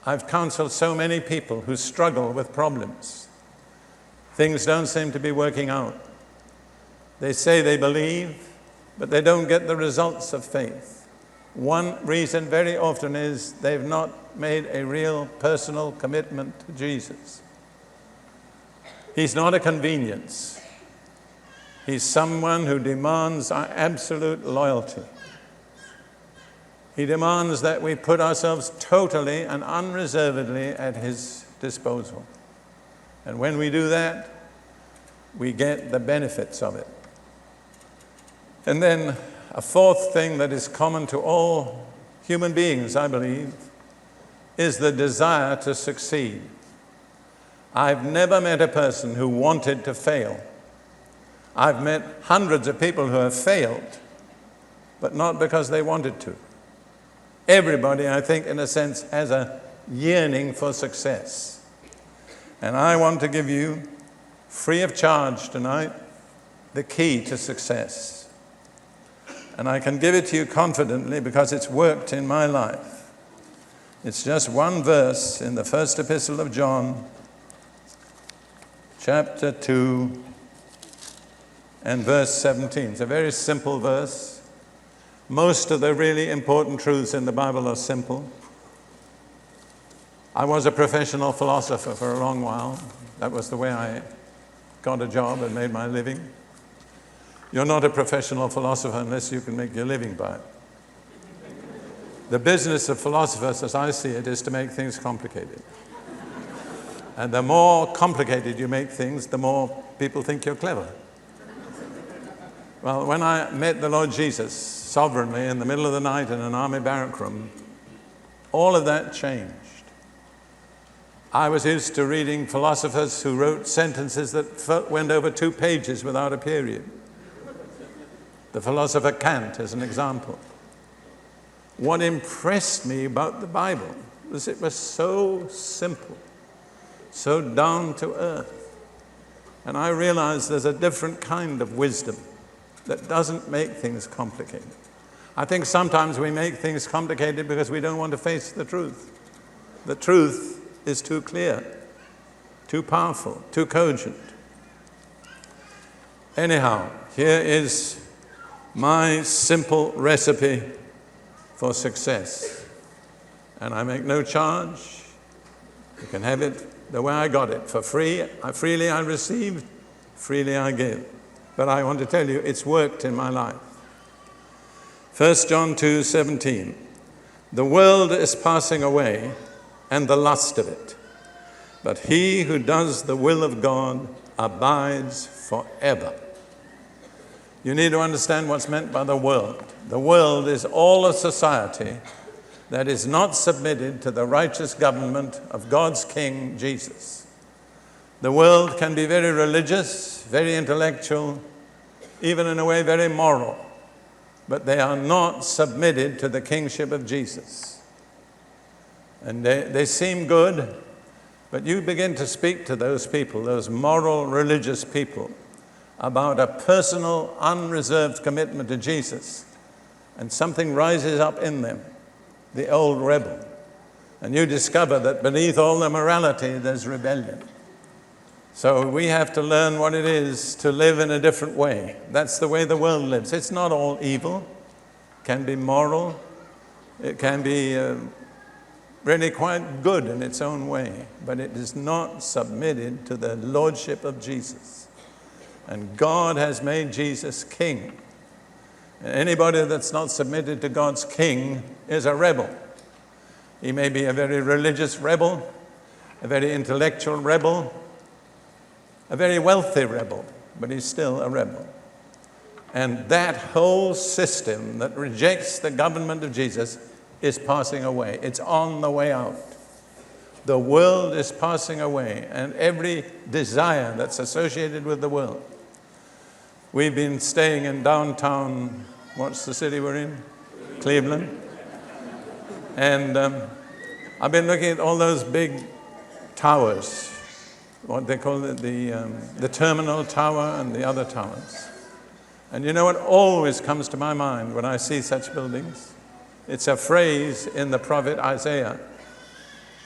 I've counseled so many people who struggle with problems. Things don't seem to be working out. They say they believe, but they don't get the results of faith. One reason very often is they've not made a real personal commitment to Jesus. He's not a convenience. He's someone who demands our absolute loyalty. He demands that we put ourselves totally and unreservedly at his disposal. And when we do that, we get the benefits of it. And then a fourth thing that is common to all human beings, I believe, is the desire to succeed. I've never met a person who wanted to fail. I've met hundreds of people who have failed, but not because they wanted to. Everybody, I think, in a sense, has a yearning for success. And I want to give you, free of charge tonight, the key to success. And I can give it to you confidently because it's worked in my life. It's just one verse in the first epistle of John, chapter 2, and verse 17. It's a very simple verse. Most of the really important truths in the Bible are simple. I was a professional philosopher for a long while. That was the way I got a job and made my living. You're not a professional philosopher unless you can make your living by it. The business of philosophers, as I see it, is to make things complicated. And the more complicated you make things, the more people think you're clever. Well, when I met the Lord Jesus sovereignly in the middle of the night in an army barrack room, all of that changed. I was used to reading philosophers who wrote sentences that went over 2 pages without a period. The philosopher Kant is an example. What impressed me about the Bible was it was so simple, so down to earth. And I realized there's a different kind of wisdom that doesn't make things complicated. I think sometimes we make things complicated because we don't want to face the truth. The truth is too clear, too powerful, too cogent. Anyhow, here is my simple recipe for success. And I make no charge. You can have it the way I got it, for free. Freely I received, freely I give. But I want to tell you, it's worked in my life. 1 John 2:17. The world is passing away, and the lust of it. But he who does the will of God abides forever. You need to understand what's meant by the world. The world is all a society that is not submitted to the righteous government of God's King, Jesus. The world can be very religious, very intellectual, even in a way very moral, but they are not submitted to the kingship of Jesus. And they seem good, but you begin to speak to those people, those moral, religious people, about a personal, unreserved commitment to Jesus, and something rises up in them, the old rebel. And you discover that beneath all the morality, there's rebellion. So we have to learn what it is to live in a different way. That's the way the world lives. It's not all evil. It can be moral. It can be really quite good in its own way, but it is not submitted to the lordship of Jesus. And God has made Jesus king. And anybody that's not submitted to God's king is a rebel. He may be a very religious rebel, a very intellectual rebel, a very wealthy rebel, but he's still a rebel. And that whole system that rejects the government of Jesus is passing away. It's on the way out. The world is passing away, and every desire that's associated with the world. We've been staying in downtown, what's the city we're in? Cleveland. And I've been looking at all those big towers, what they call it, the terminal tower and the other towers. And you know what always comes to my mind when I see such buildings? It's a phrase in the prophet Isaiah.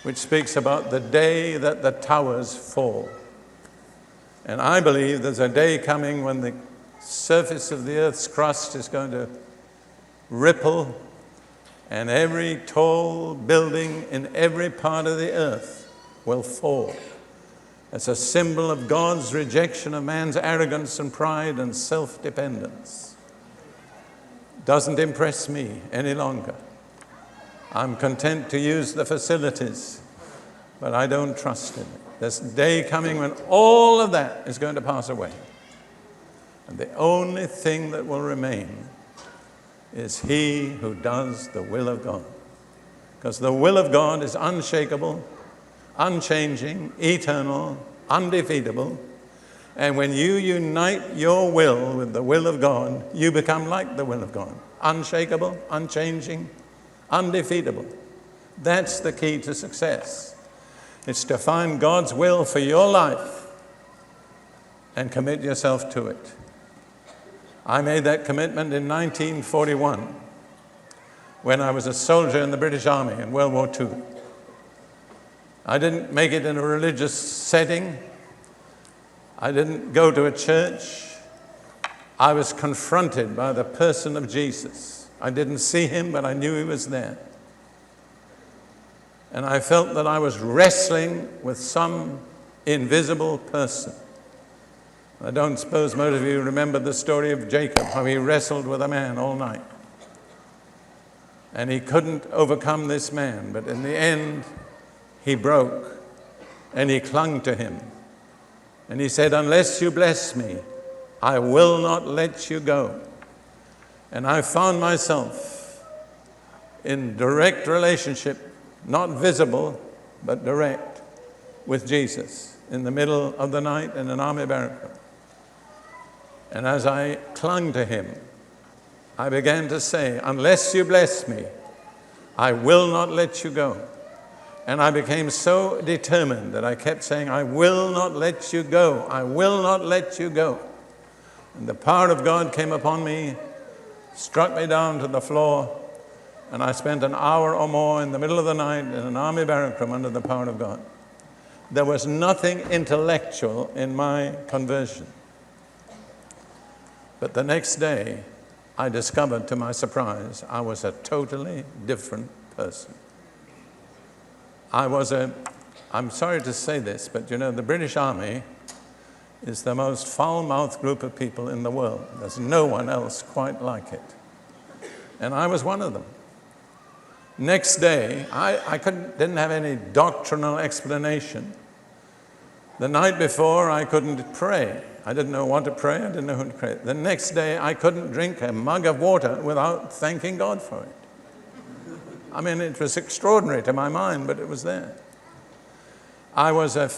which speaks about the day that the towers fall. And I believe there's a day coming when the surface of the earth's crust is going to ripple, and every tall building in every part of the earth will fall. It's a symbol of God's rejection of man's arrogance and pride and self-dependence. Doesn't impress me any longer. I'm content to use the facilities, but I don't trust in it. There's a day coming when all of that is going to pass away. And the only thing that will remain is he who does the will of God. Because the will of God is unshakable, unchanging, eternal, undefeatable. And when you unite your will with the will of God, you become like the will of God. Unshakable, unchanging, undefeatable. That's the key to success. It's to find God's will for your life and commit yourself to it. I made that commitment in 1941 when I was a soldier in the British Army in World War II. I didn't make it in a religious setting. I didn't go to a church. I was confronted by the person of Jesus. I didn't see him, but I knew he was there. And I felt that I was wrestling with some invisible person. I don't suppose most of you remember the story of Jacob, how he wrestled with a man all night. And he couldn't overcome this man, but in the end, he broke and he clung to him. And he said, "Unless you bless me, I will not let you go." And I found myself in direct relationship, not visible, but direct, with Jesus in the middle of the night in an army barrack. And as I clung to him, I began to say, "Unless you bless me, I will not let you go." And I became so determined that I kept saying, "I will not let you go. I will not let you go." And the power of God came upon me, struck me down to the floor, and I spent an hour or more in the middle of the night in an army barrack room under the power of God. There was nothing intellectual in my conversion. But the next day, I discovered to my surprise, I was a totally different person. I'm sorry to say this, but you know, the British Army is the most foul-mouthed group of people in the world. There's no one else quite like it. And I was one of them. Next day, I didn't have any doctrinal explanation. The night before, I couldn't pray. I didn't know what to pray. I didn't know who to pray. The next day, I couldn't drink a mug of water without thanking God for it. I mean, it was extraordinary to my mind, but it was there. I wasn't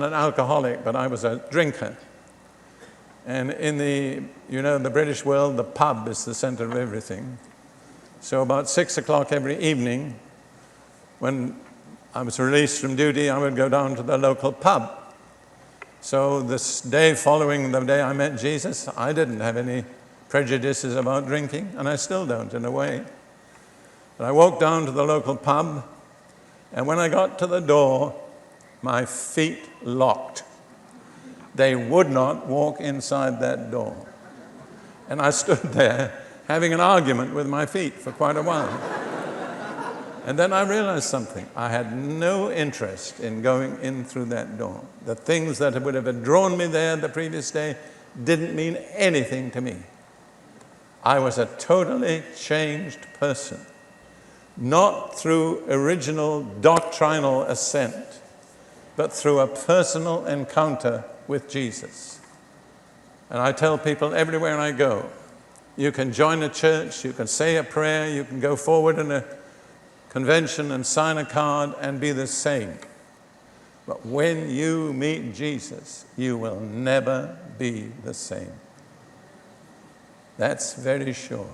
an alcoholic, but I was a drinker. And in the British world, the pub is the center of everything. So about 6 o'clock every evening, when I was released from duty, I would go down to the local pub. So this day following the day I met Jesus, I didn't have any prejudices about drinking, and I still don't in a way. But I walked down to the local pub, and when I got to the door, my feet locked. They would not walk inside that door. And I stood there having an argument with my feet for quite a while. And then I realized something. I had no interest in going in through that door. The things that would have drawn me there the previous day didn't mean anything to me. I was a totally changed person, not through original doctrinal assent, but through a personal encounter with Jesus. And I tell people everywhere I go, you can join a church, you can say a prayer, you can go forward in a convention and sign a card and be the same. But when you meet Jesus, you will never be the same. That's very sure.